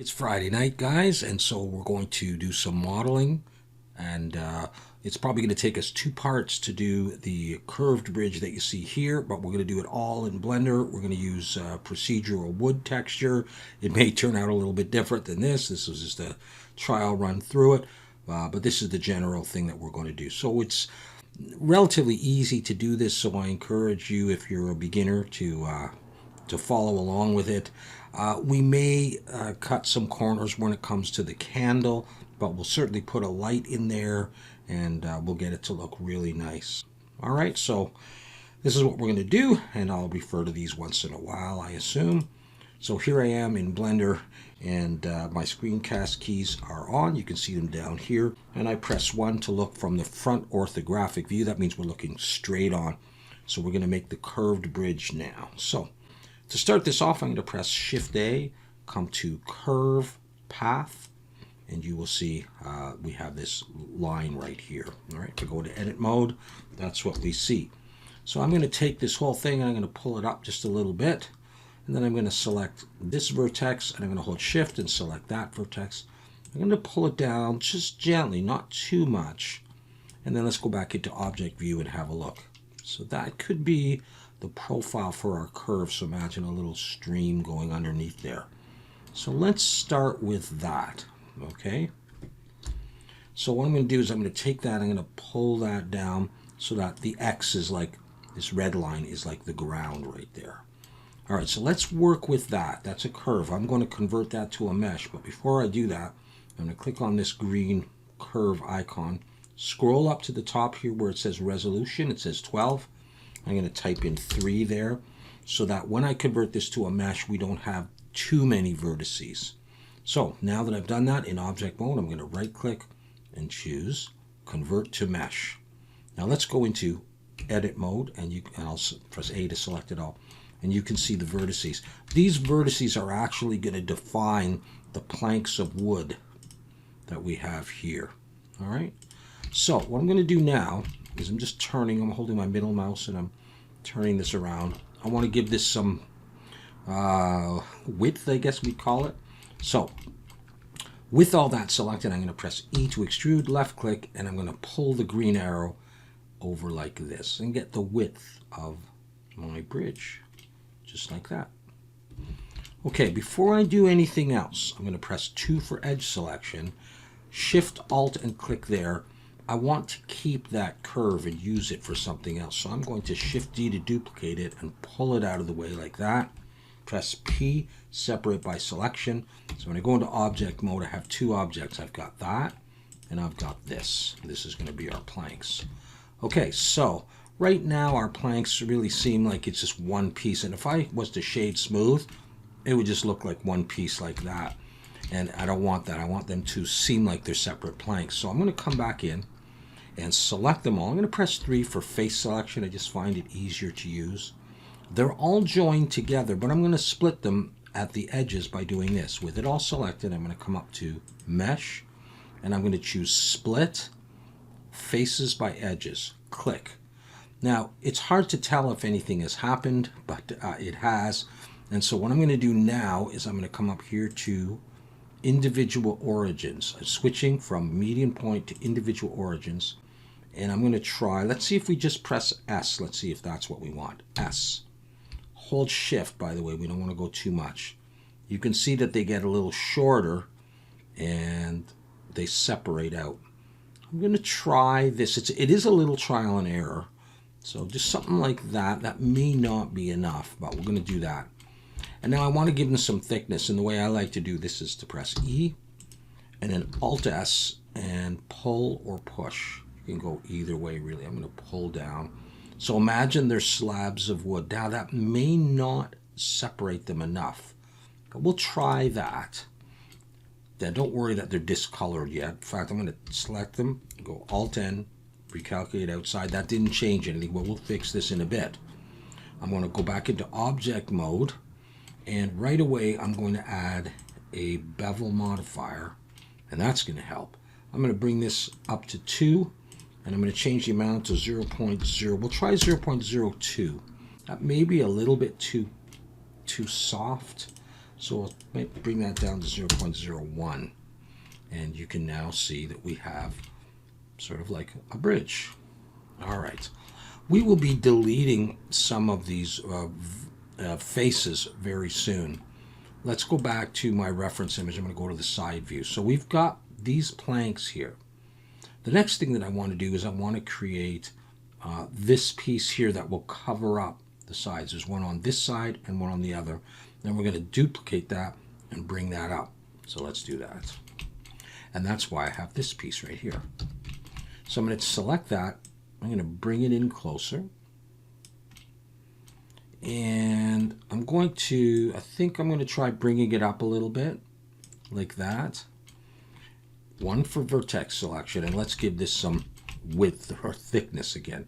It's Friday night, guys, and so we're going to do some modeling, and it's probably going to take us two parts to do the curved bridge that you see here, but we're going to do it all in Blender. We're going to use procedural wood texture. It may turn out a little bit different than this. This was just a trial run through it, but this is the general thing that we're going to do. So it's relatively easy to do this, so I encourage you, if you're a beginner, to follow along with it. We may cut some corners when it comes to the candle, but we'll certainly put a light in there, and we'll get it to look really nice. All right, so this is what we're going to do, and I'll refer to these once in a while, I assume. So here I am in Blender, and my screencast keys are on. You can see them down here, and I press 1 to look from the front orthographic view. That means we're looking straight on. So we're going to make the curved bridge now. So to start this off, I'm going to press Shift-A, come to Curve Path, and you will see we have this line right here. All right, to go to Edit Mode, that's what we see. So I'm going to take this whole thing and I'm going to pull it up just a little bit, and then I'm going to select this vertex, and I'm going to hold Shift and select that vertex. I'm going to pull it down just gently, not too much, and then let's go back into Object View and have a look. So that could be the profile for our curve. So imagine a little stream going underneath there. So let's start with that. Okay. So what I'm going to do is I'm going to take that, I'm going to pull that down so that the X is like, this red line is like the ground right there. All right, so let's work with that. That's a curve. I'm going to convert that to a mesh. But before I do that, I'm going to click on this green curve icon, scroll up to the top here where it says resolution. It says 12. I'm going to type in 3 there so that when I convert this to a mesh, we don't have too many vertices. So now that I've done that, in object mode, I'm going to right click and choose convert to mesh. Now let's go into edit mode, and I'll press A to select it all. And you can see the vertices. These vertices are actually going to define the planks of wood that we have here. All right. So what I'm going to do now is I'm holding my middle mouse and I'm turning this around. I want to give this some width, I guess we'd call it. So with all that selected, I'm going to press E to extrude, left click, and I'm going to pull the green arrow over like this and get the width of my bridge, just like that. Okay, before I do anything else, I'm going to press 2 for edge selection, Shift, Alt, and click there. I want to keep that curve and use it for something else. So I'm going to Shift D to duplicate it and pull it out of the way like that. Press P, separate by selection. So when I go into object mode, I have 2 objects. I've got that and I've got this. This is going to be our planks. Okay, so right now our planks really seem like it's just one piece. And if I was to shade smooth, it would just look like one piece like that. And I don't want that. I want them to seem like they're separate planks. So I'm going to come back in and select them all. I'm going to press 3 for face selection. I just find it easier to use. They're all joined together, but I'm going to split them at the edges by doing this. With it all selected, I'm going to come up to Mesh, and I'm going to choose Split, Faces by Edges. Click. Now, it's hard to tell if anything has happened, but it has. And so what I'm going to do now is I'm going to come up here to Individual Origins. I'm switching from median point to individual origins. And I'm going to try, let's see if we just press S. Let's see if that's what we want. S. Hold Shift, by the way. We don't want to go too much. You can see that they get a little shorter and they separate out. I'm going to try this. It is a little trial and error. So just something like that. That may not be enough, but we're going to do that. And now I want to give them some thickness. And the way I like to do this is to press E and then Alt S and pull or push. You can go either way, really. I'm going to pull down. So imagine there's slabs of wood. Now that may not separate them enough, but we'll try that. Then don't worry that they're discolored yet. In fact, I'm going to select them, go Alt N, recalculate outside. That didn't change anything, but we'll fix this in a bit. I'm going to go back into object mode, and right away I'm going to add a bevel modifier, and that's going to help. I'm going to bring this up to 2. And I'm going to change the amount to 0.0. We'll try 0.02. That may be a little bit too soft. So I'll bring that down to 0.01. And you can now see that we have sort of like a bridge. All right. We will be deleting some of these faces very soon. Let's go back to my reference image. I'm going to go to the side view. So we've got these planks here. The next thing that I want to do is I want to create this piece here that will cover up the sides. There's one on this side and one on the other. Then we're going to duplicate that and bring that up. So let's do that. And that's why I have this piece right here. So I'm going to select that. I'm going to bring it in closer. And I'm going to, I think I'm going to try bringing it up a little bit, like that. One for vertex selection, and let's give this some width or thickness again.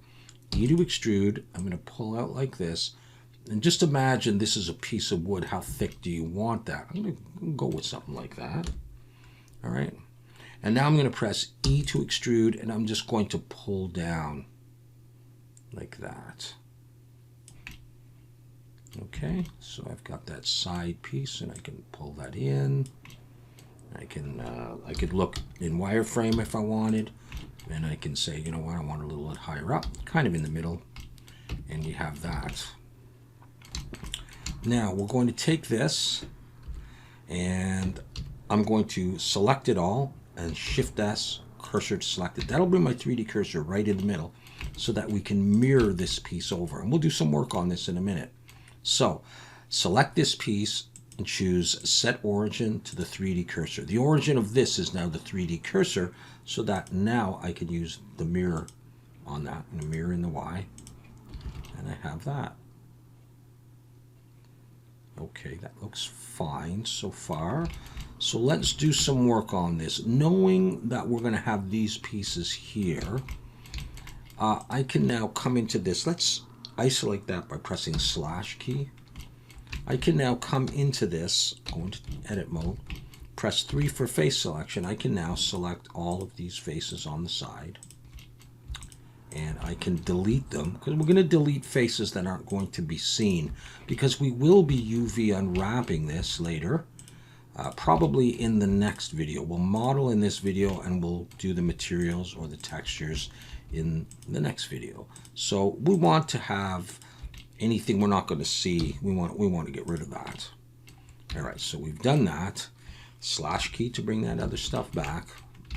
E to extrude, I'm going to pull out like this. And just imagine this is a piece of wood. How thick do you want that? I'm going to go with something like that. All right. And now I'm going to press E to extrude, and I'm just going to pull down like that. Okay, so I've got that side piece, and I can pull that in. I could look in wireframe if I wanted, and I can say, you know what, I want it a little bit higher up, kind of in the middle, and you have that. Now we're going to take this, and I'm going to select it all, and Shift S, cursor to select it. That'll bring my 3D cursor right in the middle, so that we can mirror this piece over, and we'll do some work on this in a minute. So select this piece and choose Set Origin to the 3D cursor. The origin of this is now the 3D cursor, so that now I can use the mirror on that, and a mirror in the Y, and I have that. Okay, that looks fine so far. So let's do some work on this. Knowing that we're going to have these pieces here, I can now come into this. Let's isolate that by pressing slash key. I can now come into this, go into edit mode, press 3 for face selection. I can now select all of these faces on the side, and I can delete them, because we're going to delete faces that aren't going to be seen, because we will be UV unwrapping this later, probably in the next video. We'll model in this video, and we'll do the materials or the textures in the next video. So we want to have anything we're not going to see. We want to get rid of that. All right, so we've done that. Slash key to bring that other stuff back,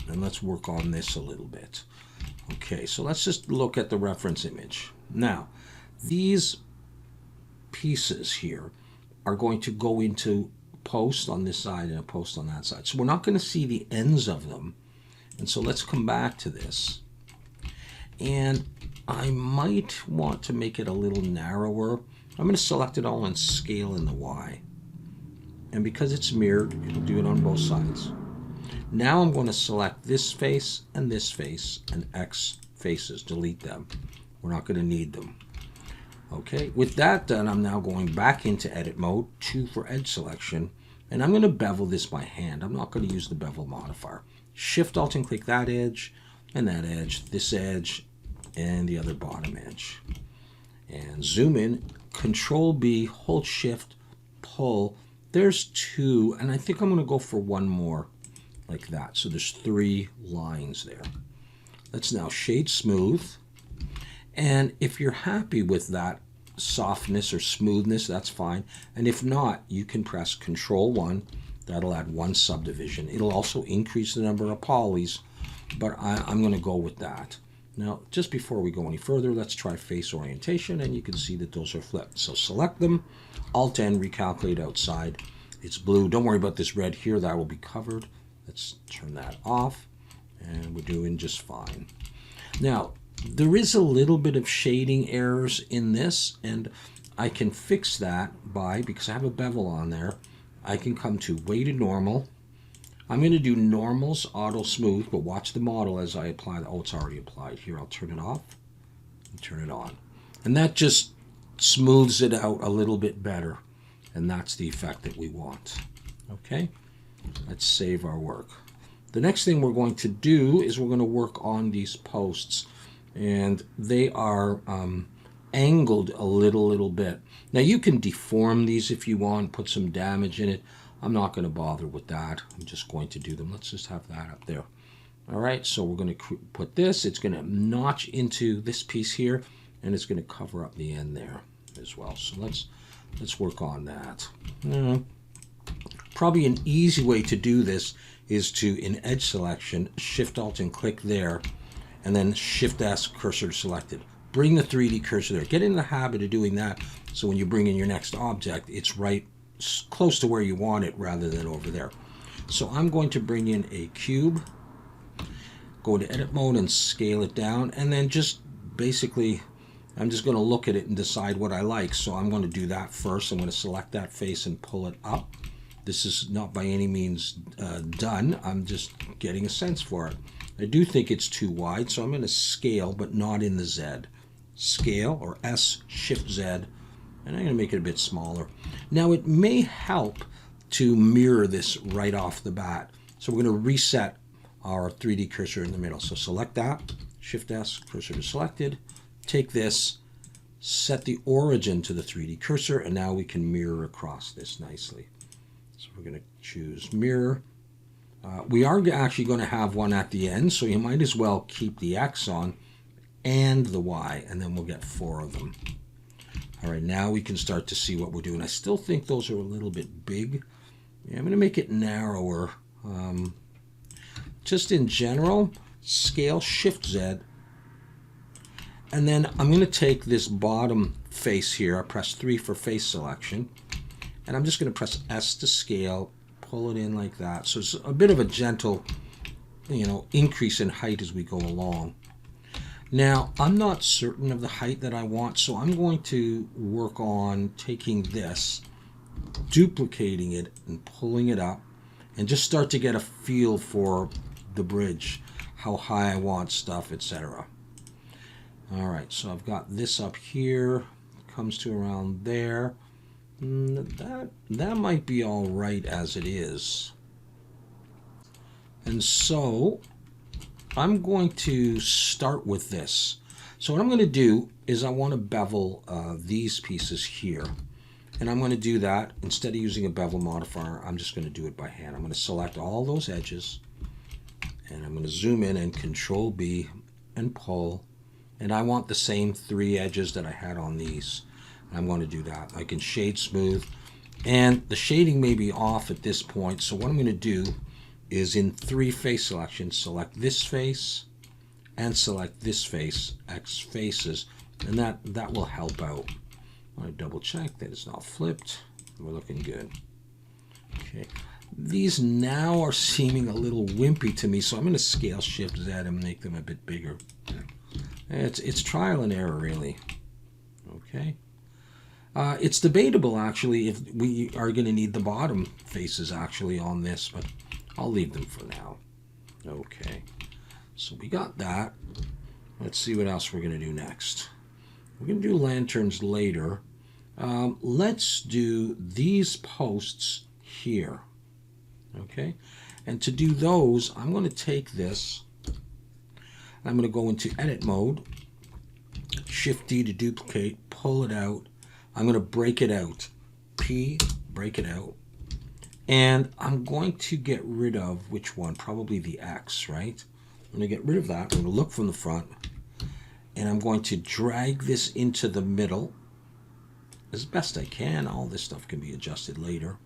and let's work on this a little bit. Okay, so let's just look at the reference image. Now, these pieces here are going to go into a post on this side and a post on that side. So we're not going to see the ends of them. And so let's come back to this. And I might want to make it a little narrower. I'm going to select it all and scale in the Y. And because it's mirrored, it'll do it on both sides. Now I'm going to select this face and X faces, delete them. We're not going to need them. Okay, with that done, I'm now going back into edit mode, 2 for edge selection, and I'm going to bevel this by hand. I'm not going to use the bevel modifier. Shift Alt and click that edge, and that edge, this edge, and the other bottom edge. And zoom in, Control B, hold Shift, pull. There's 2, and I think I'm going to go for one more, like that. So there's 3 lines there. Let's now shade smooth. And if you're happy with that softness or smoothness, that's fine. And if not, you can press Control 1. That'll add 1 subdivision. It'll also increase the number of polys, but I'm going to go with that. Now, just before we go any further, let's try face orientation, and you can see that those are flipped. So select them, Alt-N, recalculate outside. It's blue. Don't worry about this red here. That will be covered. Let's turn that off, and we're doing just fine. Now, there is a little bit of shading errors in this, and I can fix that by, because I have a bevel on there, I can come to weighted normal. I'm going to do normals, auto smooth, but watch the model as I apply. Oh, it's already applied. Here, I'll turn it off and turn it on. And that just smooths it out a little bit better. And that's the effect that we want. Okay, let's save our work. The next thing we're going to do is we're going to work on these posts. And they are angled a little bit. Now you can deform these if you want, put some damage in it. I'm not going to bother with that. I'm just going to do them. Let's just have that up there. All right, so we're going to put this. It's going to notch into this piece here, and it's going to cover up the end there as well. So let's work on that. Probably an easy way to do this is to, in edge selection, Shift Alt and click there, and then Shift S, cursor selected. Bring the 3D cursor there. Get in the habit of doing that, so when you bring in your next object, it's right close to where you want it rather than over there. So I'm going to bring in a cube, go to edit mode and scale it down, and then just basically I'm just going to look at it and decide what I like. So I'm going to do that first. I'm going to select that face and pull it up. This is not by any means done. I'm just getting a sense for it. I do think it's too wide, so I'm going to scale, but not in the Z. Scale, or S, Shift Z, and I'm going to make it a bit smaller. Now it may help to mirror this right off the bat. So we're going to reset our 3D cursor in the middle. So select that, Shift S, cursor to selected, take this, set the origin to the 3D cursor, and now we can mirror across this nicely. So we're going to choose mirror. We are actually going to have one at the end, so you might as well keep the X on and the Y, and then we'll get 4 of them. All right, now we can start to see what we're doing. I still think those are a little bit big. Yeah, I'm going to make it narrower. Just in general, scale, Shift Z, and then I'm going to take this bottom face here. I press 3 for face selection, and I'm just going to press S to scale, pull it in like that. So it's a bit of a gentle, increase in height as we go along. Now, I'm not certain of the height that I want, so I'm going to work on taking this, duplicating it, and pulling it up, and just start to get a feel for the bridge, how high I want stuff, etc. All right, so I've got this up here, comes to around there. That might be all right as it is. And so I'm going to start with this. So what I'm going to do is I want to bevel these pieces here. And I'm going to do that, instead of using a bevel modifier, I'm just going to do it by hand. I'm going to select all those edges, and I'm going to zoom in and Control B and pull. And I want the same 3 edges that I had on these. I'm going to do that. I can shade smooth, and the shading may be off at this point. So what I'm going to do is, in 3 face selections, select this face and select this face, X faces, and that will help out. I want to double check that it's not flipped. We're looking good. Okay, these now are seeming a little wimpy to me, so I'm going to scale Shift Z and make them a bit bigger. It's trial and error, really. Okay. It's debatable, actually, if we are going to need the bottom faces actually on this, but I'll leave them for now. Okay, so we got that. Let's see what else we're going to do next. We're going to do lanterns later. Let's do these posts here. Okay, and to do those, I'm going to take this. I'm going to go into edit mode, Shift D to duplicate, pull it out. I'm going to break it out, P, break it out, and I'm going to get rid of which one? Probably the X, right? I'm going to get rid of that. I'm going to look from the front, and I'm going to drag this into the middle as best I can. All this stuff can be adjusted later.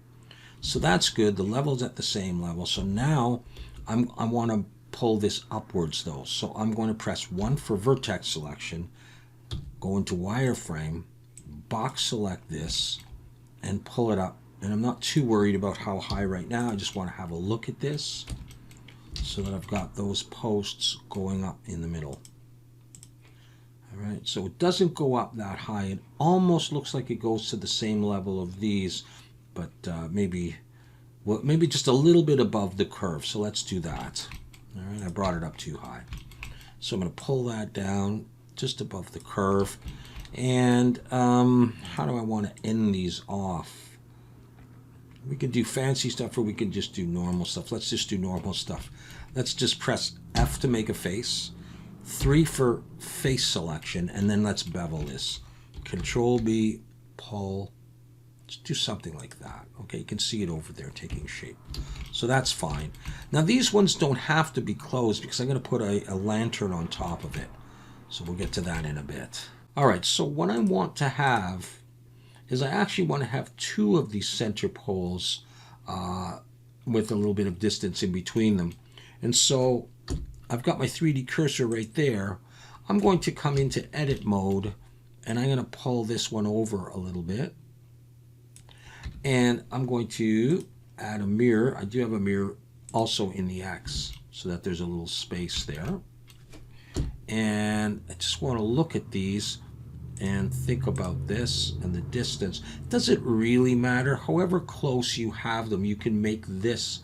So that's good. The level's at the same level. So now I want to pull this upwards though. So I'm going to press 1 for vertex selection, go into wireframe, box select this, and pull it up. And I'm not too worried about how high right now. I just want to have a look at this so that I've got those posts going up in the middle. All right, so it doesn't go up that high. It almost looks like it goes to the same level of these, but maybe just a little bit above the curve. So let's do that. All right, I brought it up too high. So I'm going to pull that down just above the curve. And how do I want to end these off? We could do fancy stuff, or we could just do normal stuff. Let's just do normal stuff. Let's just press F to make a face, 3 for face selection, and then let's bevel this. Control B, pull. Just do something like that. Okay, you can see it over there taking shape. So that's fine. Now these ones don't have to be closed because I'm going to put a lantern on top of it. So we'll get to that in a bit. All right, so what I want to have is I actually want to have two of these center poles with a little bit of distance in between them. And so I've got my 3D cursor right there. I'm going to come into edit mode and I'm going to pull this one over a little bit. And I'm going to add a mirror. I do have a mirror also in the X so that there's a little space there. And I just want to look at these and think about this and the distance. Does it really matter? However close you have them, you can make this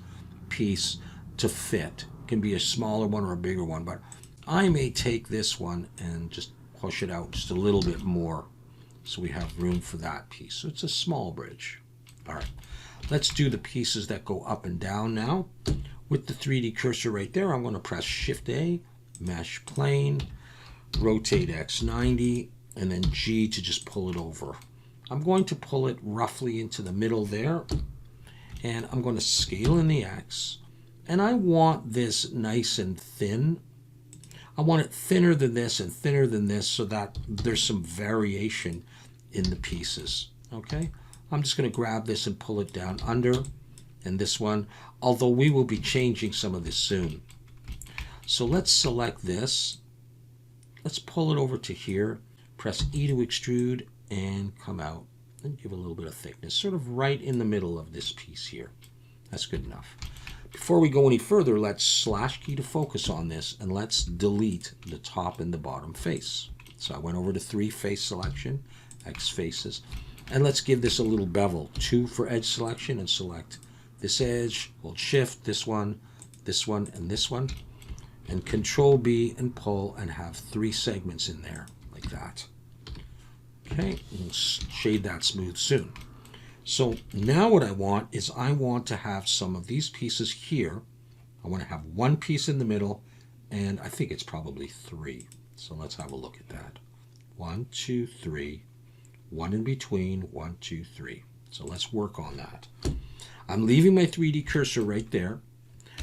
piece to fit. It can be a smaller one or a bigger one, but I may take this one and just push it out just a little bit more so we have room for that piece. So it's a small bridge. All right, let's do the pieces that go up and down now. With the 3D cursor right there, I'm going to press Shift A, Mesh Plane, Rotate X 90, and then G to just pull it over. I'm going to pull it roughly into the middle there, and I'm going to scale in the X, and I want this nice and thin. I want it thinner than this and thinner than this so that there's some variation in the pieces, okay? I'm just going to grab this and pull it down under, and this one, although we will be changing some of this soon. So let's select this. Let's pull it over to here, press E to extrude, and come out and give a little bit of thickness, sort of right in the middle of this piece here. That's good enough. Before we go any further, let's slash key to focus on this, and let's delete the top and the bottom face. So I went over to 3 face selection, X faces, and let's give this a little bevel. 2 for edge selection, and select this edge, hold Shift, this one, and this one, and Control B and pull, and have 3 segments in there, like that. Okay, we'll shade that smooth soon. So now what I want is I want to have some of these pieces here. I want to have 1 piece in the middle, and I think it's probably 3. So let's have a look at that. 1, 2, 3. 1 in between, 1, 2, 3. So let's work on that. I'm leaving my 3D cursor right there.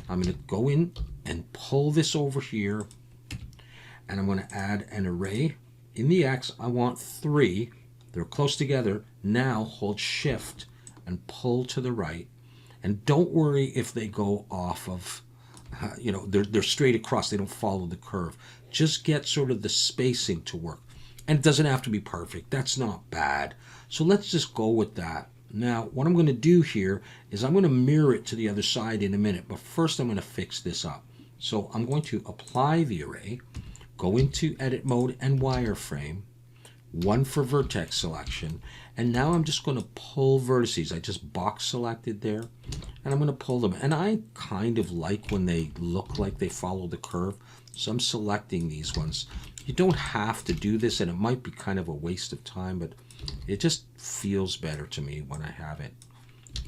I'm going to go in and pull this over here, and I'm going to add an array. In the X, I want 3. They're close together. Now hold Shift and pull to the right. And don't worry if they go off of, they're straight across. They don't follow the curve. Just get sort of the spacing to work. And it doesn't have to be perfect. That's not bad. So let's just go with that. Now, what I'm going to do here is I'm going to mirror it to the other side in a minute. But first, I'm going to fix this up. So I'm going to apply the array, go into edit mode and wireframe, 1 for vertex selection. And now I'm just going to pull vertices. I just box selected there. And I'm going to pull them. And I kind of like when they look like they follow the curve. So I'm selecting these ones. You don't have to do this, and it might be kind of a waste of time, but it just feels better to me when I have it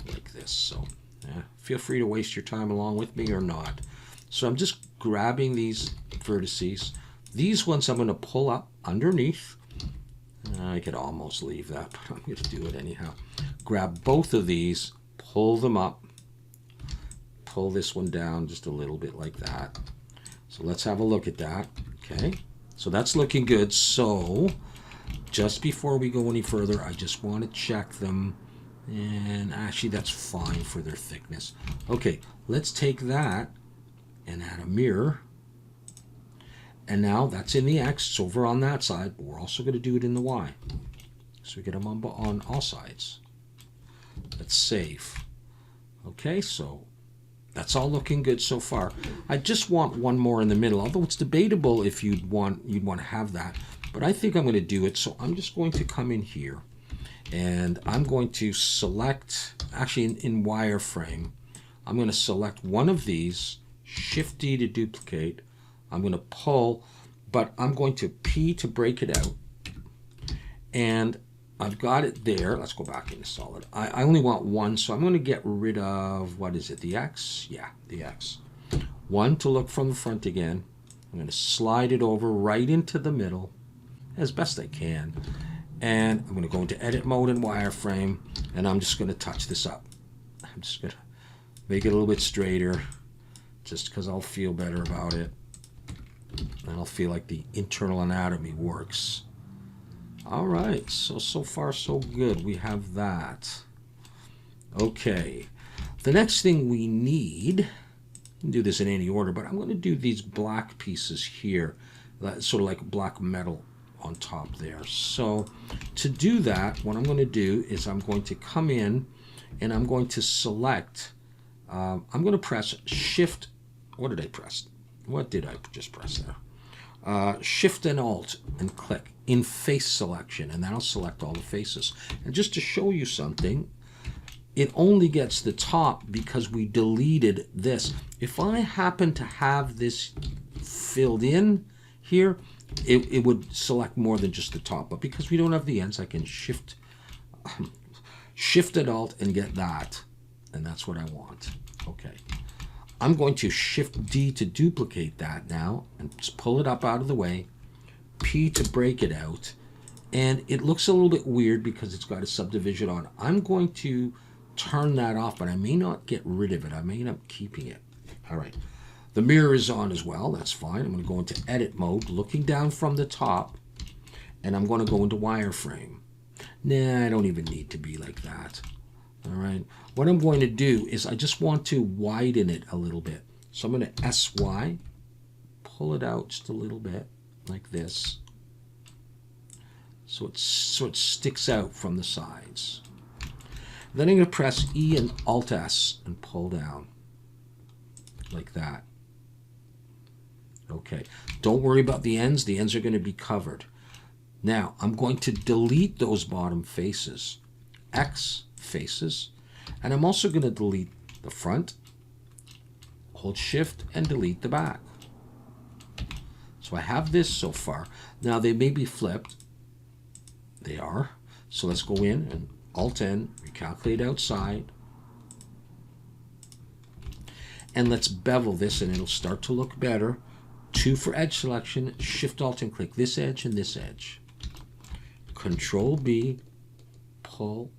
like this. So yeah, feel free to waste your time along with me or not. So I'm just grabbing these vertices. These ones I'm going to pull up underneath. I could almost leave that, but I'm going to do it anyhow. Grab both of these, pull them up, pull this one down just a little bit like that. So let's have a look at that. Okay. So that's looking good. So just before we go any further, I just want to check them. And actually, that's fine for their thickness. Okay, let's take that and add a mirror. And now that's in the X. It's over on that side, but we're also going to do it in the Y. So we get them on all sides. Let's save. Okay, so that's all looking good so far. I just want one more in the middle, although it's debatable if you'd want to have that. But I think I'm going to do it, so I'm just going to come in here. And I'm going to select, actually in wireframe, I'm going to select one of these, Shift D to duplicate. I'm going to pull, but I'm going to P to break it out. And I've got it there. Let's go back into solid. I only want 1, so I'm going to get rid of, what is it, the X? Yeah, the X. 1 to look from the front again. I'm going to slide it over right into the middle as best I can. And I'm going to go into edit mode and wireframe, and I'm just going to touch this up. I'm just going to make it a little bit straighter, just because I'll feel better about it. And I'll feel like the internal anatomy works. All right, so far so good. We have that. Okay, the next thing we need, you can do this in any order, but I'm going to do these black pieces here, sort of like black metal on top there. So to do that, what I'm going to do is I'm going to come in and I'm going to select, I'm going to press Shift. What did I press? What did I just press there? Shift and Alt and click in face selection, and that'll select all the faces. And just to show you something, it only gets the top because we deleted this. If I happen to have this filled in here, it would select more than just the top. But because we don't have the ends, I can shift and Alt and get that. And that's what I want. Okay. I'm going to Shift D to duplicate that now and just pull it up out of the way. P to break it out. And it looks a little bit weird because it's got a subdivision on. I'm going to turn that off, but I may not get rid of it. I may end up keeping it. All right. The mirror is on as well. That's fine. I'm going to go into edit mode, looking down from the top, and I'm going to go into wireframe. Nah, I don't even need to be like that. All right. What I'm going to do is I just want to widen it a little bit. So I'm going to SY, pull it out just a little bit like this. So it sticks out from the sides. Then I'm going to press E and Alt S and pull down like that. Okay. Don't worry about the ends. The ends are going to be covered. Now I'm going to delete those bottom faces. X faces. And I'm also going to delete the front, hold Shift, and delete the back. So I have this so far. Now they may be flipped. They are. So let's go in and Alt-N, recalculate outside. And let's bevel this and it'll start to look better. 2 for edge selection, Shift-Alt and click this edge and this edge. Control-B, pull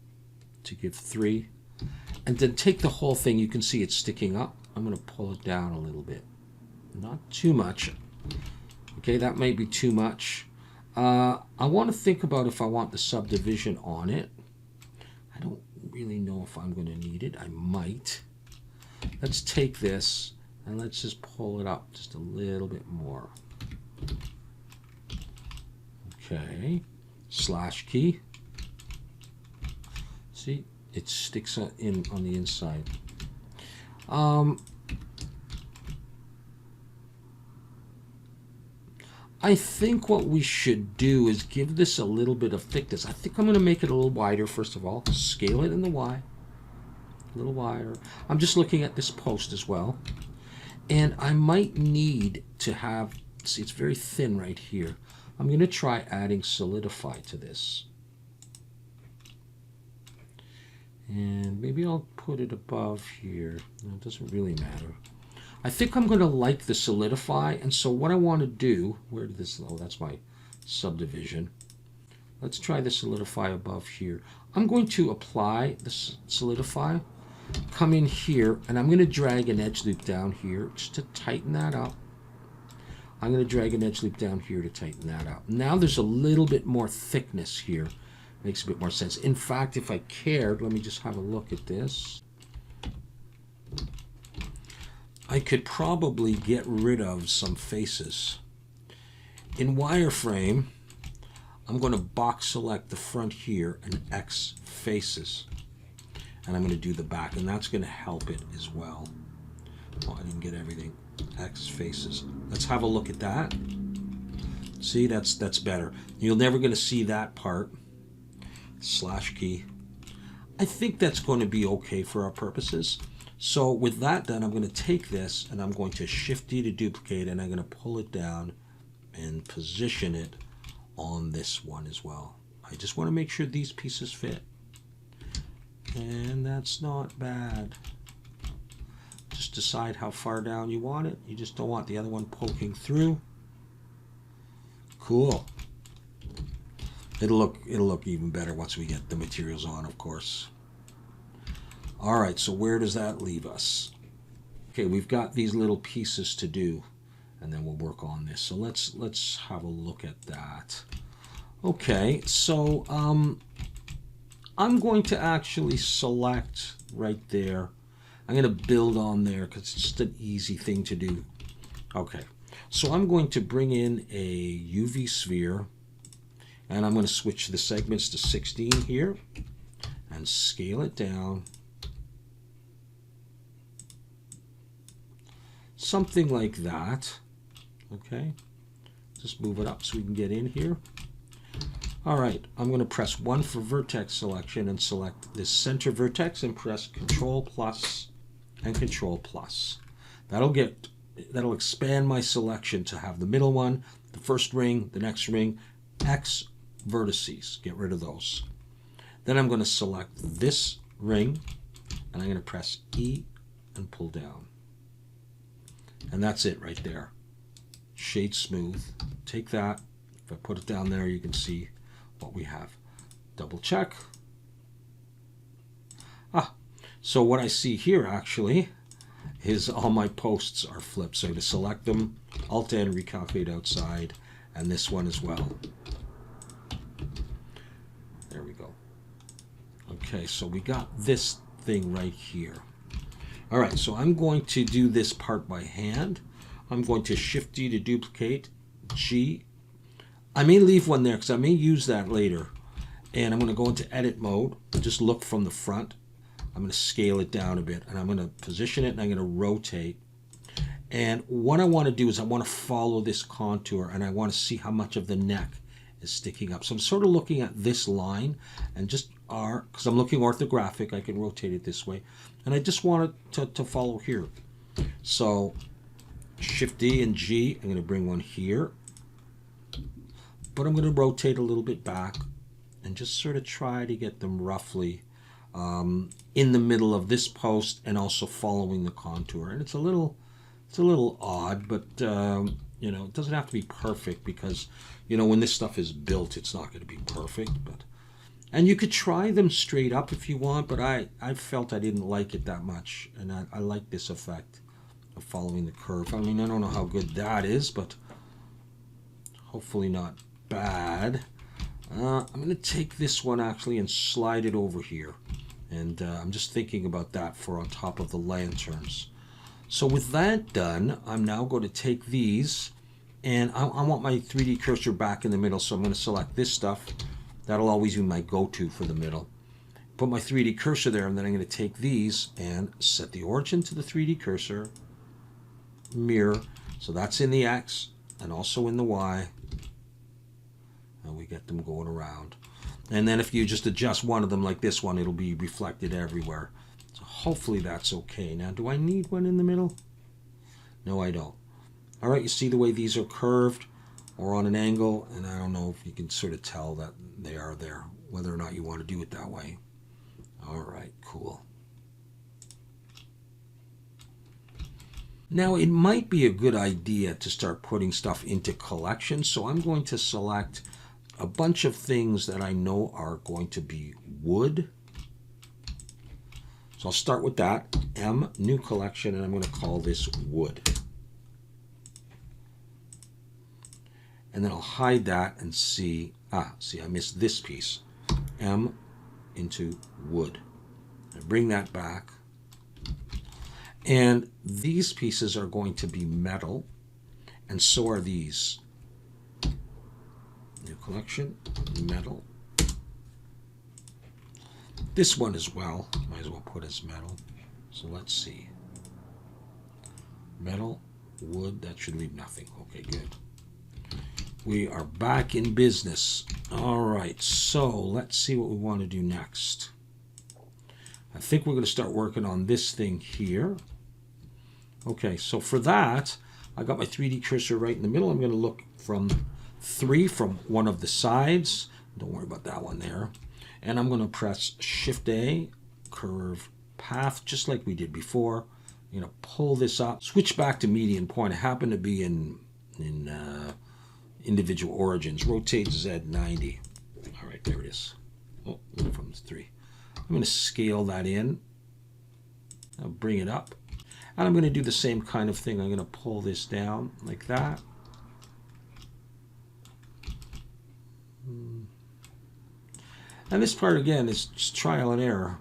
to give 3. And then take the whole thing. You can see it's sticking up. I'm going to pull it down a little bit. Not too much. Okay, that might be too much. I want to think about if I want the subdivision on it. I don't really know if I'm going to need it. I might. Let's take this and let's just pull it up just a little bit more. Okay. Slash key. See? It sticks in on the inside. I think what we should do is give this a little bit of thickness. I think I'm going to make it a little wider, first of all. Scale it in the Y. A little wider. I'm just looking at this post as well. And I might need to have, see, it's very thin right here. I'm going to try adding solidify to this. And maybe I'll put it above here. No, it doesn't really matter. I think I'm going to like the solidify. And so what I want to do, where did this, oh, that's my subdivision. Let's try the solidify above here. I'm going to apply the solidify, come in here, and I'm going to drag an edge loop down here just to tighten that up. I'm going to drag an edge loop down here to tighten that up. Now there's a little bit more thickness here. Makes a bit more sense. In fact, if I cared, let me just have a look at this. I could probably get rid of some faces. In wireframe, I'm going to box select the front here and X faces. And I'm going to do the back, and that's going to help it as well. Oh, I didn't get everything. X faces. Let's have a look at that. See, that's better. You're never going to see that part. Slash key. I think that's going to be okay for our purposes. So with that done, I'm going to take this and I'm going to Shift D to duplicate, and I'm going to pull it down and position it on this one as well. I just want to make sure these pieces fit. And that's not bad. Just decide how far down you want it. You just don't want the other one poking through. Cool. It'll look even better once we get the materials on, of course. All right, so where does that leave us? Okay, we've got these little pieces to do, and then we'll work on this. So let's have a look at that. Okay, so I'm going to actually select right there. I'm going to build on there because it's just an easy thing to do. Okay, so I'm going to bring in a UV sphere, and I'm going to switch the segments to 16 here and scale it down. Something like that. Okay, just move it up so we can get in here. All right, I'm going to press 1 for vertex selection and select this center vertex and press Control plus and Control plus. That'll expand my selection to have the middle one, the first ring, the next ring, X vertices. Get rid of those. Then I'm going to select this ring and I'm going to press E and pull down. And that's it right there. Shade smooth. Take that. If I put it down there, you can see what we have. Double check. So what I see here actually is all my posts are flipped. So to select them, Alt N, recalculate outside, and this one as well. There we go. Okay, so we got this thing right here. All right, so I'm going to do this part by hand. I'm going to Shift D to duplicate, G. I may leave one there because I may use that later. And I'm going to go into edit mode, just look from the front. I'm going to scale it down a bit, and I'm going to position it, and I'm going to rotate. And what I want to do is I want to follow this contour, and I want to see how much of the neck is sticking up. So I'm sort of looking at this line, and just because I'm looking orthographic, I can rotate it this way. And I just want it to follow here. So Shift D and G, I'm going to bring one here. But I'm going to rotate a little bit back and just sort of try to get them roughly in the middle of this post and also following the contour. And it's a little odd, but you know, it doesn't have to be perfect because, you know, when this stuff is built, it's not going to be perfect. And you could try them straight up if you want, but I felt I didn't like it that much, and I like this effect of following the curve. I mean, I don't know how good that is, but hopefully not bad. I'm going to take this one actually and slide it over here. And I'm just thinking about that for on top of the lanterns. So with that done, I'm now going to take these, and I want my 3D cursor back in the middle, so I'm going to select this stuff. That'll always be my go-to for the middle. Put my 3D cursor there, and then I'm going to take these and set the origin to the 3D cursor, mirror, so that's in the X and also in the Y. And we get them going around. And then if you just adjust one of them like this one, it'll be reflected everywhere. So hopefully that's okay. Now, do I need one in the middle? No, I don't. All right, you see the way these are curved or on an angle, and I don't know if you can sort of tell that they are there, whether or not you want to do it that way. All right, cool. Now, it might be a good idea to start putting stuff into collections, so I'm going to select a bunch of things that I know are going to be wood. So I'll start with that, M, new collection, and I'm going to call this wood. And then I'll hide that and see, see, I missed this piece. M into wood. I bring that back. And these pieces are going to be metal, and so are these. New collection, metal. This one as well, might as well put as metal. So let's see. Metal, wood, that should leave nothing. Okay, good. We are back in business. All right, so let's see what we want to do next. I think we're going to start working on this thing here. Okay, so for that, I got my 3D cursor right in the middle. I'm going to look from 3 from one of the sides. Don't worry about that one there. And I'm going to press Shift A, curve path, just like we did before. I'm going to pull this up, switch back to median point. I happen to be in individual origins. Rotate Z 90. All right, there it is. Oh, from 3. I'm going to scale that in. I'll bring it up. And I'm going to do the same kind of thing. I'm going to pull this down like that. And this part, again, is just trial and error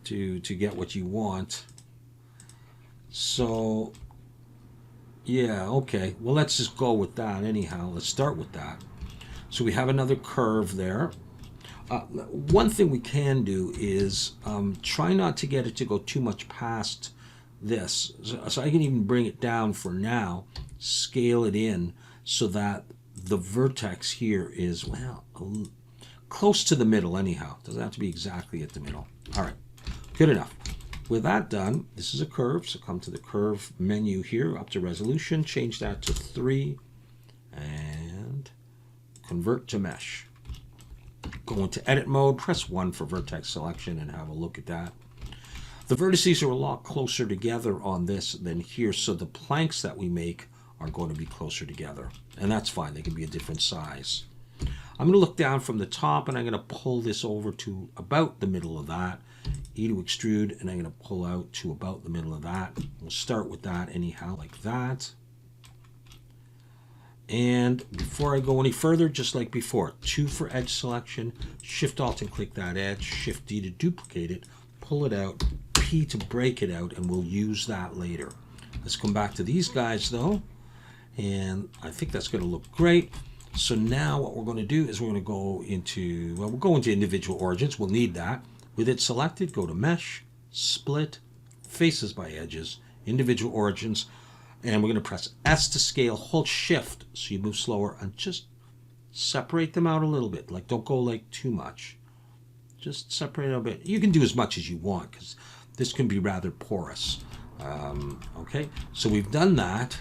to get what you want. So, yeah, okay. Well, let's just go with that anyhow. Let's start with that. So we have another curve there. One thing we can do is try not to get it to go too much past this. So I can even bring it down for now, scale it in so that the vertex here is, well, close to the middle anyhow. Doesn't have to be exactly at the middle. All right, good enough. With that done, this is a curve, so come to the curve menu here, up to resolution, change that to 3, and convert to mesh. Go into edit mode, press 1 for vertex selection and have a look at that. The vertices are a lot closer together on this than here, so the planks that we make are going to be closer together. And that's fine, they can be a different size. I'm going to look down from the top and I'm going to pull this over to about the middle of that. E to extrude, and I'm going to pull out to about the middle of that. We'll start with that anyhow, like that. And before I go any further, just like before, 2 for edge selection, Shift-Alt and click that edge, Shift-D to duplicate it, pull it out, P to break it out, and we'll use that later. Let's come back to these guys though, and I think that's going to look great. So now what we're going to do is we're going to go into, well, we'll go into individual origins. We'll need that. With it selected, go to Mesh, Split, Faces by Edges, Individual Origins, and we're going to press S to scale, hold Shift so you move slower, and just separate them out a little bit. Like, don't go like too much. Just separate it a bit. You can do as much as you want because this can be rather porous. Okay, so we've done that,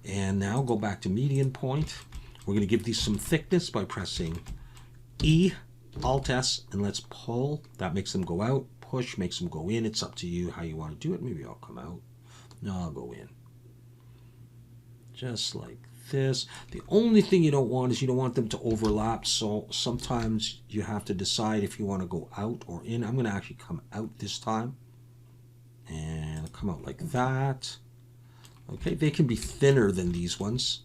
and now go back to median point. We're going to give these some thickness by pressing E, Alt S, and let's pull. That makes them go out. Push makes them go in. It's up to you how you want to do it. Maybe I'll come out. No, I'll go in. Just like this. The only thing you don't want is you don't want them to overlap, so sometimes you have to decide if you want to go out or in. I'm going to actually come out this time. And I'll come out like that. Okay, they can be thinner than these ones.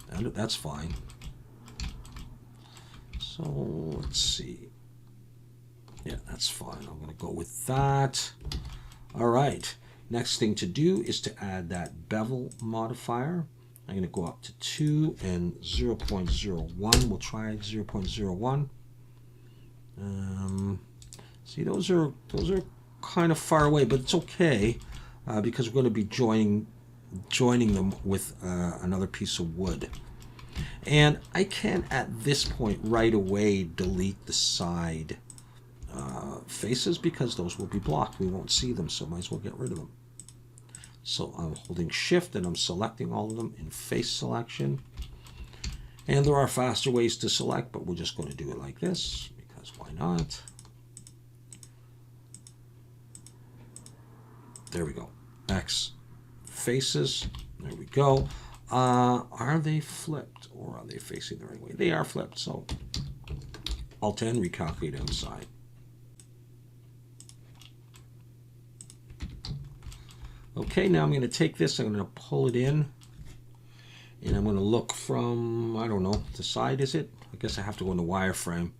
And that's fine. So let's see. Yeah, that's fine. I'm going to go with that. All right. Next thing to do is to add that bevel modifier. I'm going to go up to 2 and 0.01. We'll try 0.01. See, those are kind of far away, but it's okay because we're going to be joining them with another piece of wood. And I can, at this point, right away delete the side faces because those will be blocked. We won't see them, so might as well get rid of them. So I'm holding Shift and I'm selecting all of them in face selection. And there are faster ways to select, but we're just going to do it like this because why not? There we go. X faces. There we go. Are they flipped or are they facing the right way? They are flipped, so Alt N, recalculate outside. Okay, now I'm going to take this, I'm going to pull it in, and I'm going to look from, I don't know, the side is it? I guess I have to go into wireframe.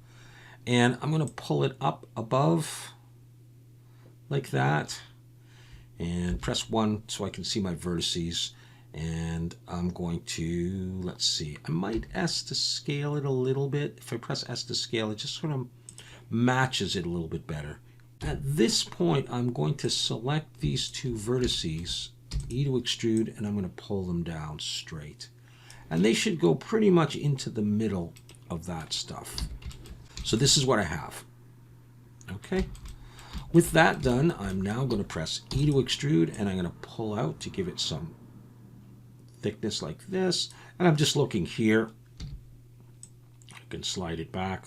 And I'm going to pull it up above, like that, and press 1 so I can see my vertices. And I'm going to, let's see, I might S to scale it a little bit. If I press S to scale, it just sort of matches it a little bit better. At this point, I'm going to select these 2 vertices, E to extrude, and I'm going to pull them down straight. And they should go pretty much into the middle of that stuff. So this is what I have. Okay. With that done, I'm now going to press E to extrude, and I'm going to pull out to give it some thickness like this. And I'm just looking here. I can slide it back.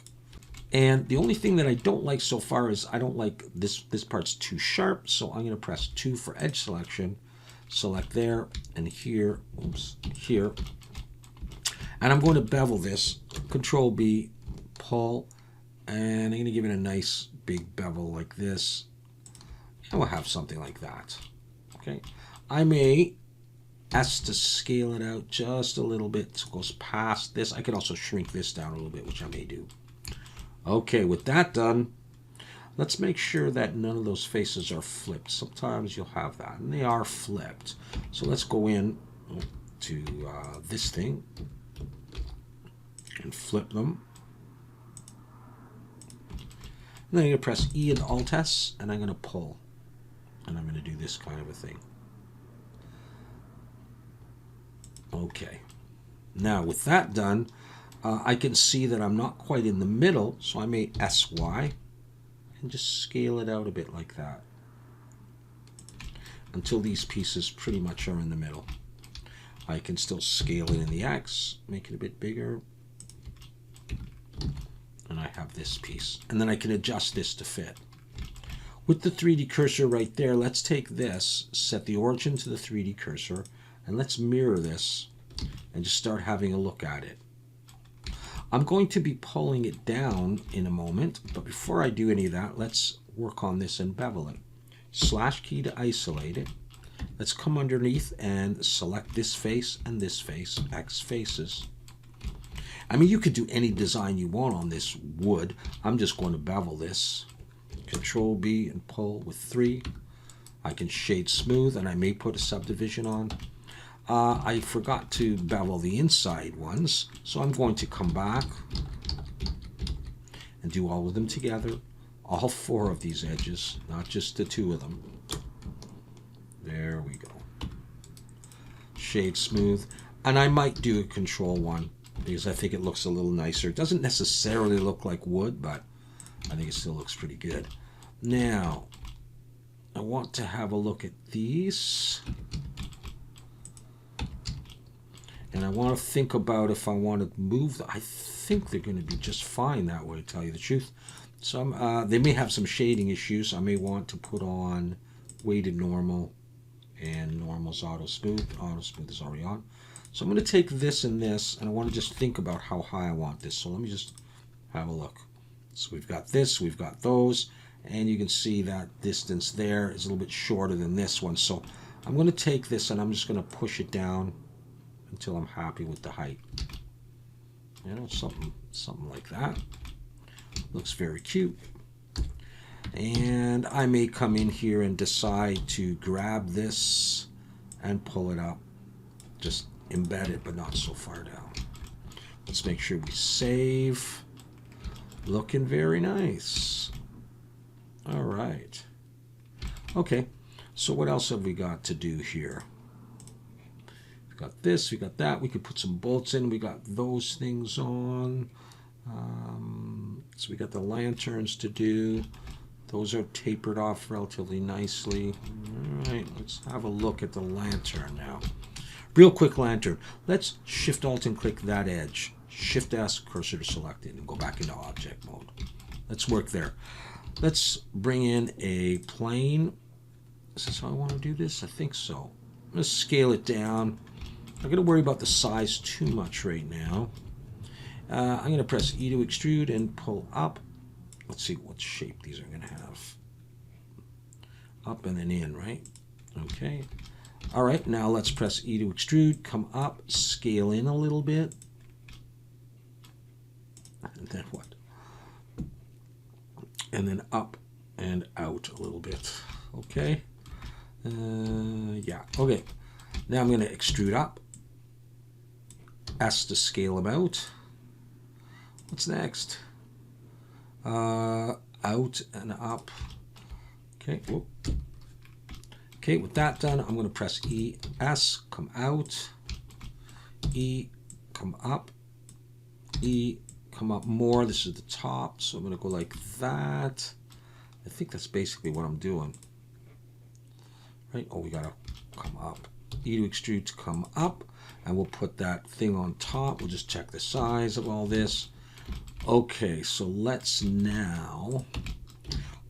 And the only thing that I don't like so far is I don't like this part's too sharp, so I'm going to press 2 for edge selection, select there, and here, oops, here. And I'm going to bevel this, Control B, pull, And I'm going to give it a nice big bevel like this. And we'll have something like that. Okay. I may ask to scale it out just a little bit so it goes past this. I could also shrink this down a little bit, which I may do. Okay, with that done, let's make sure that none of those faces are flipped. Sometimes you'll have that, and they are flipped. So let's go in to this thing and flip them. And then I'm going to press E and Alt S, and I'm going to pull. And I'm going to do this kind of a thing. Okay. Now, with that done, I can see that I'm not quite in the middle, so I may SY and just scale it out a bit like that until these pieces pretty much are in the middle. I can still scale it in the X, make it a bit bigger. And I have this piece. And then I can adjust this to fit. With the 3D cursor right there, let's take this, set the origin to the 3D cursor, and let's mirror this and just start having a look at it. I'm going to be pulling it down in a moment, but before I do any of that, let's work on this and bevel it. Slash key to isolate it. Let's come underneath and select this face and this face, X faces. I mean, you could do any design you want on this wood. I'm just going to bevel this. Control B and pull with 3. I can shade smooth, and I may put a subdivision on. I forgot to bevel the inside ones, so I'm going to come back and do all of them together. All 4 of these edges, not just the 2 of them. There we go. Shade smooth. And I might do a Control 1. Because I think it looks a little nicer. It doesn't necessarily look like wood, but I think it still looks pretty good. Now, I want to have a look at these. And I want to think about if I want to move them. I think they're going to be just fine that way, to tell you the truth. So they may have some shading issues. I may want to put on weighted normal, and normal's auto smooth. Auto smooth is already on. So I'm going to take this and this, and I want to just think about how high I want this. So let me just have a look. So we've got this, we've got those, and you can see that distance there is a little bit shorter than this one. So I'm going to take this and I'm just going to push it down until I'm happy with the height. You know, something like that. Looks very cute. And I may come in here and decide to grab this and pull it up. Just embed it, but not so far down. Let's make sure we save. Looking very nice. All right. Okay, so what else have we got to do here? We've got this, we got that. We could put some bolts in. We got those things on. So we got the lanterns to do. Those are tapered off relatively nicely. All right, let's have a look at the lantern now. Real quick lantern. Let's Shift Alt and click that edge. Shift S, cursor to select it, and go back into object mode. Let's work there. Let's bring in a plane. Is this how I want to do this? I think so. I'm going to scale it down. I'm not going to worry about the size too much right now. I'm going to press E to extrude and pull up. Let's see what shape these are going to have. Up and then in, right? Okay. All right, now let's press E to extrude, come up, scale in a little bit. And then what? And then up and out a little bit. Okay. Yeah, okay. Now I'm going to extrude up. S to scale them out. What's next? Out and up. Okay, whoop. Okay, with that done, I'm going to press E, S, come out, E, come up, E, come up more. This is the top, so I'm going to go like that. I think that's basically what I'm doing. Right? Oh, we got to come up. E to extrude to come up, and we'll put that thing on top. We'll just check the size of all this. Okay, so let's now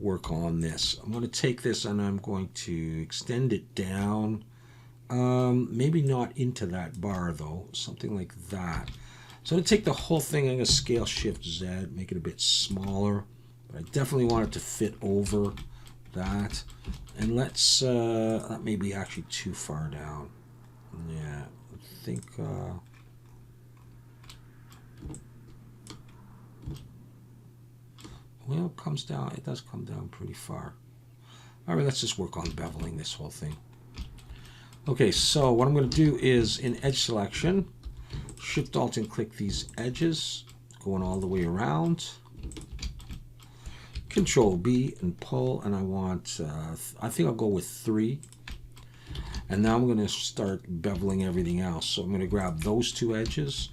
work on this. I'm going to take this and I'm going to extend it down. Maybe not into that bar though, something like that. So to take the whole thing, I'm going to scale Shift Z, make it a bit smaller. But I definitely want it to fit over that. And let's, that may be actually too far down. Yeah, I think, well, it comes down, it does come down pretty far. All right, let's just work on beveling this whole thing. Okay, so what I'm going to do is in edge selection, Shift Alt and click these edges, going all the way around. Control B and pull, and I want, I think I'll go with 3. And now I'm going to start beveling everything else. So I'm going to grab those 2 edges,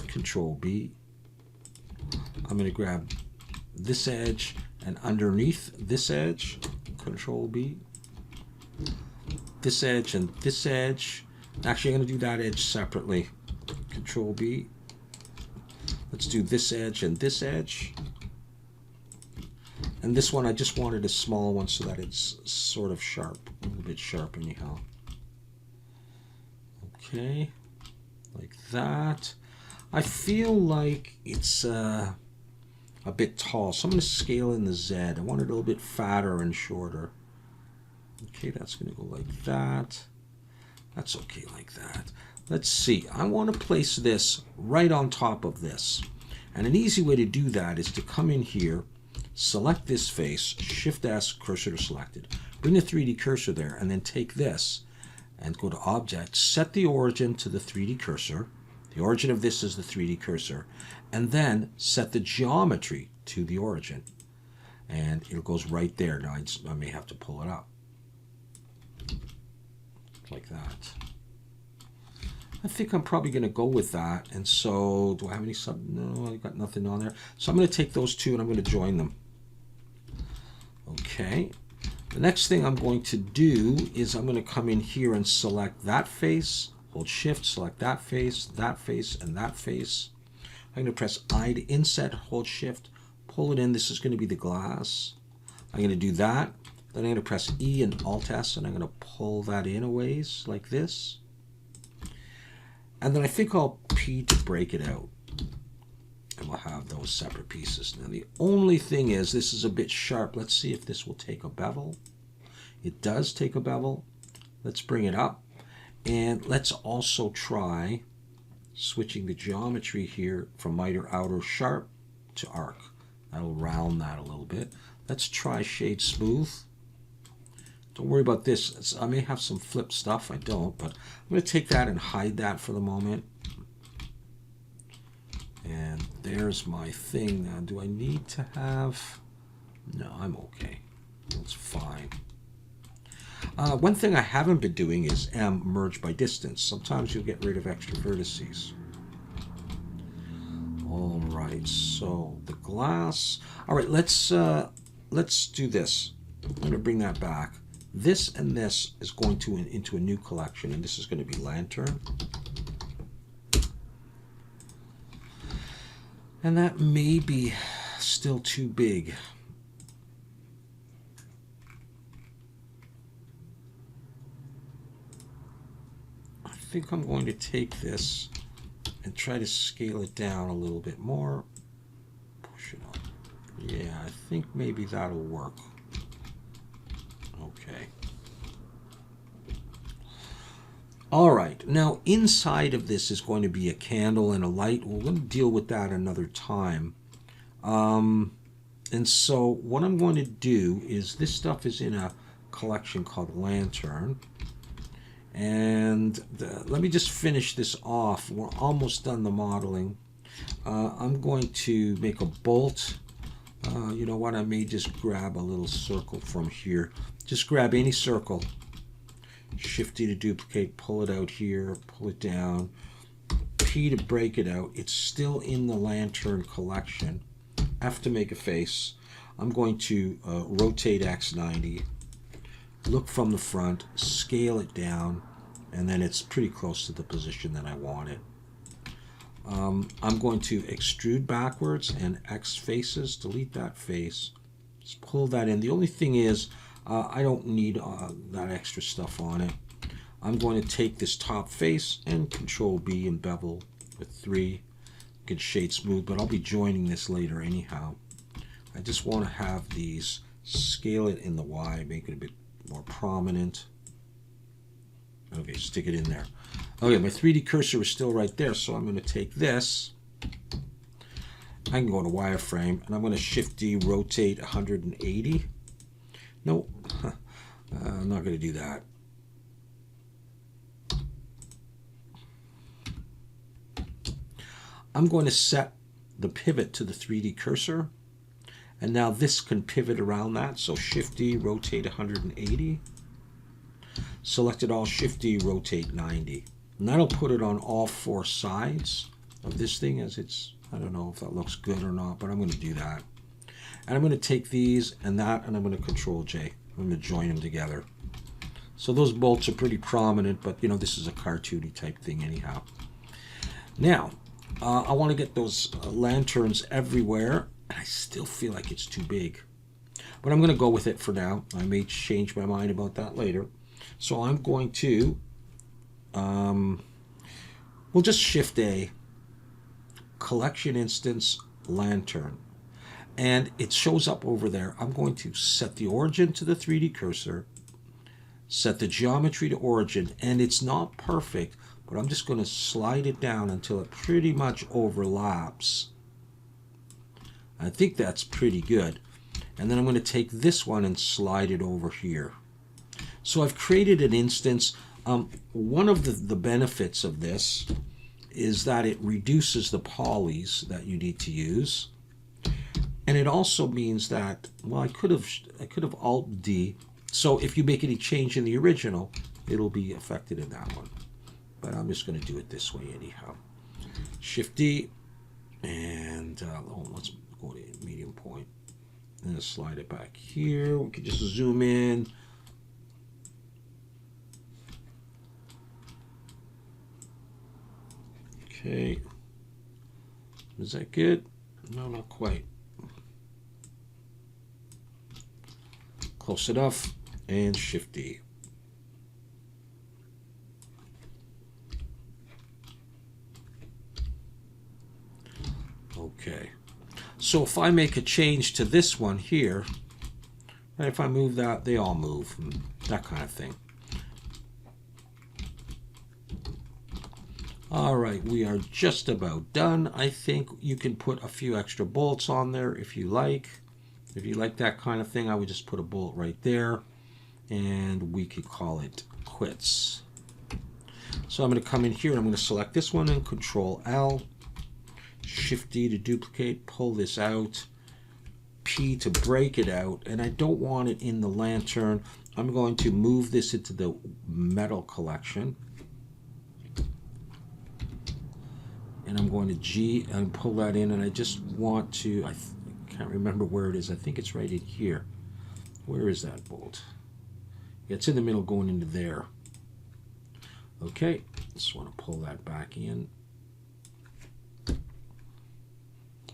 Control B. I'm going to grab this edge, and underneath this edge, Control B. This edge and this edge. Actually, I'm going to do that edge separately. Control B. Let's do this edge and this edge. And this one, I just wanted a small one so that it's sort of sharp, a little bit sharp anyhow. Okay, like that. I feel like it's a bit tall, so I'm going to scale in the Z. I want it a little bit fatter and shorter. Okay, that's going to go like that. That's okay like that. Let's see. I want to place this right on top of this. And an easy way to do that is to come in here, select this face, Shift-S, cursor to selected. Bring the 3D cursor there, and then take this and go to Object, set the origin to the 3D cursor. The origin of this is the 3D cursor. And then set the geometry to the origin. And it goes right there. Now I may have to pull it up. Like that. I think I'm probably going to go with that. And so, do I have any no, I got nothing on there. So I'm going to take those 2 and I'm going to join them. Okay. The next thing I'm going to do is I'm going to come in here and select that face, hold Shift, select that face, and that face. I'm going to press I to inset, hold Shift, pull it in. This is going to be the glass. I'm going to do that. Then I'm going to press E and Alt S, and I'm going to pull that in a ways like this. And then I think I'll P to break it out. And we'll have those separate pieces. Now the only thing is, this is a bit sharp. Let's see if this will take a bevel. It does take a bevel. Let's bring it up. And let's also try switching the geometry here from miter outer sharp to arc. That'll round that a little bit. Let's try shade smooth. Don't worry about this. I may have some flip stuff. I don't, but I'm going to take that and hide that for the moment. And there's my thing. Now, do I need to have... No, I'm okay. That's fine. One thing I haven't been doing is M merge by distance. Sometimes you'll get rid of extra vertices. All right, so the glass. All right, let's do this. I'm going to bring that back. This and this is going to into a new collection, and this is going to be lantern. And that may be still too big. I think I'm going to take this and try to scale it down a little bit more. Push it up. Yeah, I think maybe that'll work. Okay. All right, now inside of this is going to be a candle and a light. We're going to deal with that another time. And so what I'm going to do is, this stuff is in a collection called Lantern. And let me just finish this off. We're almost done the modeling. I'm going to make a bolt. You know what, I may just grab a little circle from here. Just grab any circle. Shift D to duplicate, pull it out here, pull it down. P to break it out. It's still in the Lantern collection. F to make a face. I'm going to rotate X 90. Look from the front, scale it down, and then it's pretty close to the position that I want it. I'm going to extrude backwards and X faces, delete that face, just pull that in. The only thing is, I don't need that extra stuff on it. I'm going to take this top face and Control B and bevel with 3, get shade smooth, but I'll be joining this later anyhow. I just want to have these, scale it in the Y, make it a bit more prominent. Okay, stick it in there. Okay, my 3D cursor is still right there, so I'm going to take this. I can go to wireframe, and I'm going to Shift D, rotate 180. Nope, I'm not going to do that. I'm going to set the pivot to the 3D cursor, and now this can pivot around that, so Shift D, rotate 180. Select it all, Shift D, rotate 90. And that'll put it on all 4 sides of this thing as it's, I don't know if that looks good or not, but I'm going to do that. And I'm going to take these and that, and I'm going to Control J. I'm going to join them together. So those bolts are pretty prominent, but you know, this is a cartoony type thing anyhow. Now, I want to get those lanterns everywhere, and I still feel like it's too big. But I'm going to go with it for now. I may change my mind about that later. So I'm going to, we'll just Shift A, Collection Instance, Lantern. And it shows up over there. I'm going to set the origin to the 3D cursor, set the geometry to origin, and it's not perfect, but I'm just going to slide it down until it pretty much overlaps. I think that's pretty good. And then I'm going to take this one and slide it over here. So I've created an instance. One of the benefits of this is that it reduces the polys that you need to use. And it also means that, well, I could have Alt D. So if you make any change in the original, it'll be affected in that one. But I'm just going to do it this way anyhow. Shift D, and let's go to medium point. And slide it back here. We can just zoom in. Okay. Is that good? No, not quite. Close enough. And Shift D. Okay. So if I make a change to this one here, right, if I move that, they all move, that kind of thing. All right, we are just about done. I think you can put a few extra bolts on there if you like. If you like that kind of thing, I would just put a bolt right there, and we could call it quits. So I'm going to come in here, and I'm going to select this one and Control L. Shift D to duplicate, pull this out, P to break it out, and I don't want it in the lantern. I'm going to move this into the metal collection. And I'm going to G and pull that in, and I just want to, I can't remember where it is. I think it's right in here. Where is that bolt? Yeah, it's in the middle going into there. Okay, just want to pull that back in.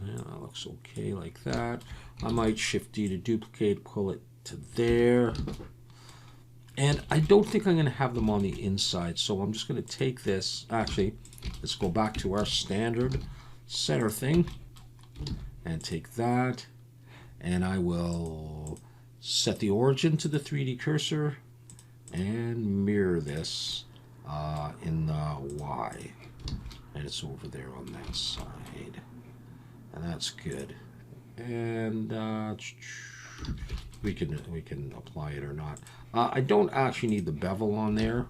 Yeah, that looks okay like that. I might Shift D to duplicate, pull it to there. And I don't think I'm going to have them on the inside, so I'm just going to take this. Actually, let's go back to our standard center thing and take that. And I will set the origin to the 3D cursor and mirror this in the Y. And it's over there on that side. And that's good. And we can apply it or not. I don't actually need the bevel on there.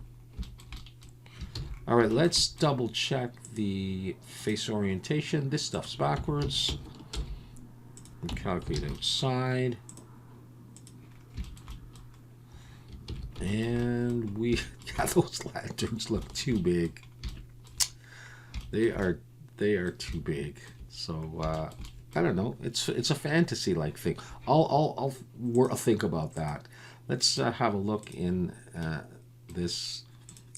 All right, let's double check the face orientation. This stuff's backwards. And calculate outside. And yeah, those lanterns look too big. They are too big. So I don't know. It's a fantasy-like thing. I'll think about that. Let's have a look in this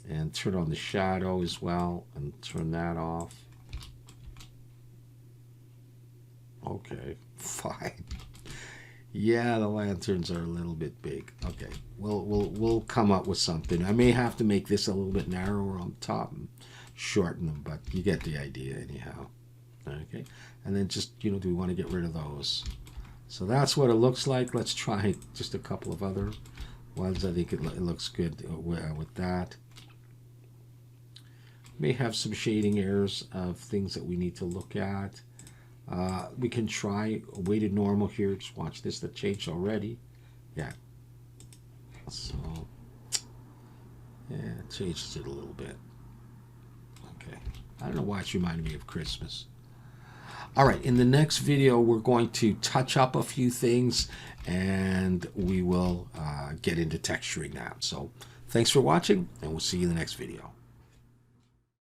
and turn on the shadow as well and turn that off. Okay, fine. Yeah, the lanterns are a little bit big. Okay, we'll come up with something. I may have to make this a little bit narrower on top and shorten them, but you get the idea anyhow. Okay, and then just, do we want to get rid of those? So that's what it looks like. Let's try just a couple of other ones. I think it looks good with that. May have some shading errors of things that we need to look at. We can try a weighted normal here. Just watch this, that changed already. Yeah. So, yeah, it changes it a little bit. Okay. I don't know why it's reminding me of Christmas. All right, in the next video, we're going to touch up a few things, and we will get into texturing that. So thanks for watching, and we'll see you in the next video.